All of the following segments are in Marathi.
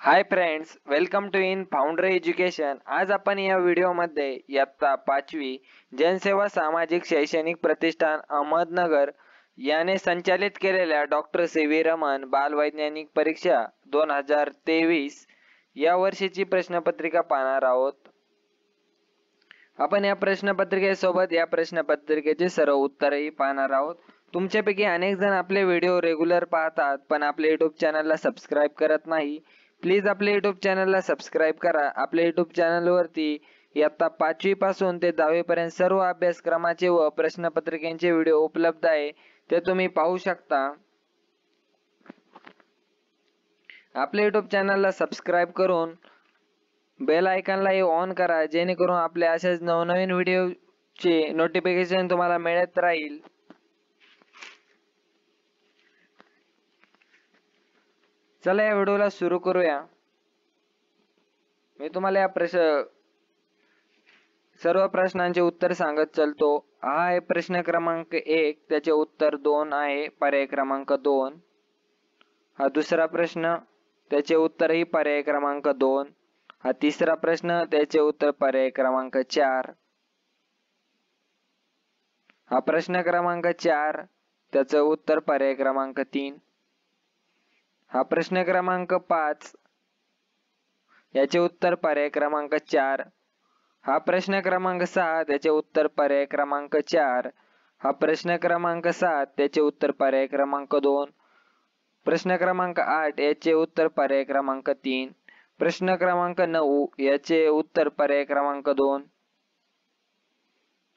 High friends, welcome to in founder education. आज आपण या व्हिडिओमध्ये इयत्ता 5वी जनसेवा सामाजिक शैक्षणिक प्रतिष्ठान अहमदनगर याने संचालित केलेल्या डॉक्टर सी व्ही रमन बालवैज्ञानिक परीक्षा 2023 या वर्षीची प्रश्नपत्रिका पाहणार आहोत। आपण या प्रश्नपत्रिकेसोबत या प्रश्नपत्रिकेचे सर्व उत्तरही पाहणार आहोत। तुमच्यापैकी अनेक जण आपले व्हिडिओ रेग्युलर पाहतात पण आपल्या युट्यूब चॅनलला सबस्क्राईब करत नाही। प्लीज आपल्या युट्यूब चॅनलला सबस्क्राईब करा। आपल्या युट्यूब चॅनलवरती इयत्ता 5वी पासून ते 10वी पर्यंत सर्व अभ्यासक्रमाचे व प्रश्नपत्रिकांचे व्हिडिओ उपलब्ध आहे, ते तुम्ही पाहू शकता। आपल्या युट्यूब चॅनलला सबस्क्राईब करून बेल आयकॉनलाही ऑन करा, जेणेकरून आपल्या अशाच नवनवीन व्हिडिओचे नोटिफिकेशन तुम्हाला मिळत राहील। चला या व्हिडिओला सुरू करूया। मी तुम्हाला या सर्व प्रश्नांचे उत्तर सांगत चलतो। हा आहे प्रश्न क्रमांक 1, त्याचे उत्तर 2 आहे, पर्याय क्रमांक 2। हा दुसरा प्रश्न, त्याचे उत्तरही पर्याय क्रमांक 2। हा तिसरा प्रश्न, त्याचे उत्तर पर्याय क्रमांक 4। हा प्रश्न क्रमांक 4, त्याचे उत्तर पर्याय क्रमांक 3। हा प्रश्न क्रमांक 5, याचे उत्तर पर्याय क्रमांक 4। हा प्रश्न क्रमांक 6, त्याचे उत्तर पर्याय क्रमांक 4। हा प्रश्न क्रमांक 7, त्याचे उत्तर पर्याय क्रमांक 2। प्रश्न क्रमांक 8, याचे उत्तर पर्याय क्रमांक 3। प्रश्न क्रमांक 9, याचे उत्तर पर्याय क्रमांक 2।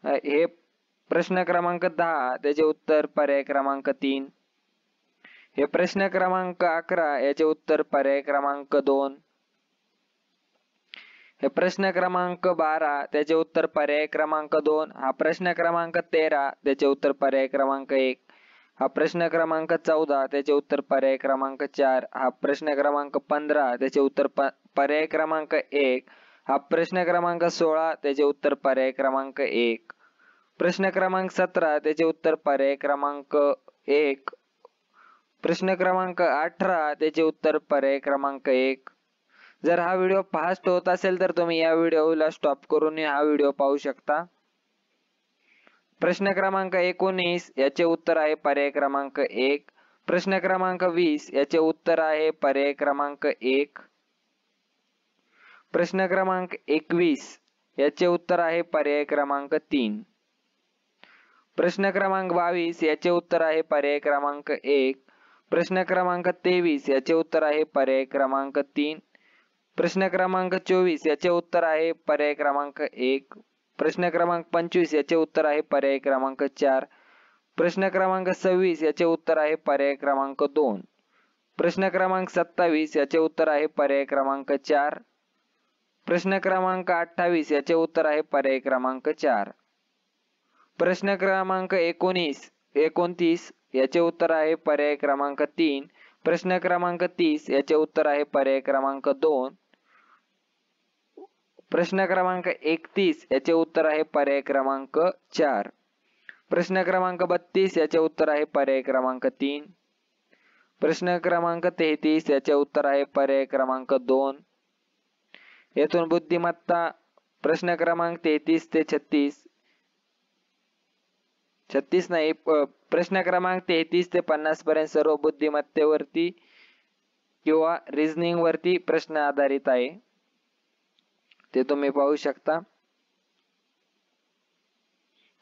हे प्रश्न क्रमांक 10, त्याचे उत्तर पर्याय क्रमांक 3। हे प्रश्न क्रमांक 11, याचे उत्तर पर्याय क्रमांक 2। हे प्रश्न क्रमांक 12, त्याचे उत्तर पर्याय क्रमांक 2। हा प्रश्न क्रमांक 13, त्याचे उत्तर पर्याय क्रमांक 1। हा प्रश्न क्रमांक 14, त्याचे उत्तर पर्याय क्रमांक 4। हा प्रश्न क्रमांक 15, त्याचे उत्तर पर्याय क्रमांक 1। हा प्रश्न क्रमांक 16, त्याचे उत्तर पर्याय क्रमांक 1। प्रश्न क्रमांक 17, त्याचे उत्तर पर्याय क्रमांक 1। प्रश्न क्रमांक 18, त्याचे उत्तर पर्याय क्रमांक 1। जर हा व्हिडिओ फास्ट होत असेल तर तुम्ही या व्हिडिओला स्टॉप करून हा व्हिडिओ पाहू शकता। प्रश्न क्रमांक 19, याचे उत्तर आहे पर्याय क्रमांक 1। प्रश्न क्रमांक 20, याचे उत्तर आहे पर्याय क्रमांक 1। प्रश्न क्रमांक 21, याचे उत्तर आहे पर्याय क्रमांक 3। प्रश्न क्रमांक 22, याचे उत्तर आहे पर्याय क्रमांक 1। प्रश्न क्रमांक 23, याचे उत्तर आहे पर्याय क्रमांक 3। प्रश्न क्रमांक 24, याचे उत्तर आहे पर्याय क्रमांक 1। प्रश्न क्रमांक 25, याचे उत्तर आहे पर्याय क्रमांक 4। प्रश्न क्रमांक 26, याचे उत्तर आहे पर्याय क्रमांक 2। प्रश्न क्रमांक 27, याचे उत्तर आहे पर्याय क्रमांक 4। प्रश्न क्रमांक 28, याचे उत्तर आहे पर्याय क्रमांक 4। प्रश्न क्रमांक 29, याचे उत्तर आहे पर्याय क्रमांक 3। प्रश्न क्रमांक 30, याचे उत्तर आहे पर्याय क्रमांक 2। प्रश्न क्रमांक 31, याचे उत्तर आहे पर्याय क्रमांक 4। प्रश्न क्रमांक 32, याचे उत्तर आहे पर्याय क्रमांक 3। प्रश्न क्रमांक 33, याचे उत्तर आहे पर्याय क्रमांक 2। येथून बुद्धिमत्ता प्रश्न क्रमांक 33 ते 36 नाही, प्रश्न क्रमांक 33 ते 50 पर्यंत सर्व बुद्धिमत्तेवरती किंवा रिझनिंग वरती प्रश्न आधारित आहे, ते तुम्ही पाहू शकता।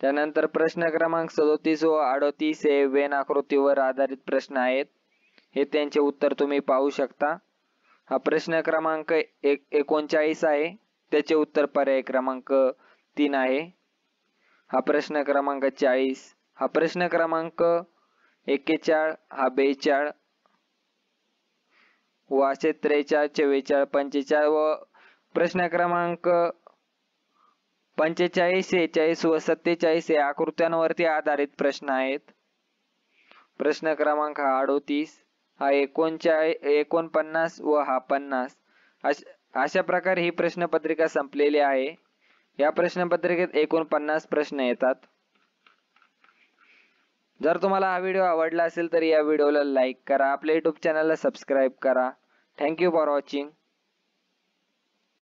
त्यानंतर प्रश्न क्रमांक 37 व 38 हे वेन आकृतीवर आधारित प्रश्न आहेत, हे त्यांचे उत्तर तुम्ही पाहू शकता। हा प्रश्न क्रमांक 39 आहे, त्याचे उत्तर पर्याय क्रमांक 3 आहे। हा प्रश्न क्रमांक 40, हा प्रश्न क्रमांक 41, हा 42 व असे 43, 44, 45 व प्रश्न क्रमांक 45, 46 व 47 हे आकृत्यांवरती आधारित प्रश्न आहेत। प्रश्न क्रमांक 38, हा 49 व हा 50 अशा प्रकारे ही प्रश्नपत्रिका संपलेली आहे। या प्रश्नपत्रिकेत एकूण 50 प्रश्न येतात। जर तुम्हाला हा व्हिडिओ आवडला असेल तर या व्हिडिओला लाईक करा, आपल्या YouTube चॅनलला सबस्क्राईब करा। Thank you for watching.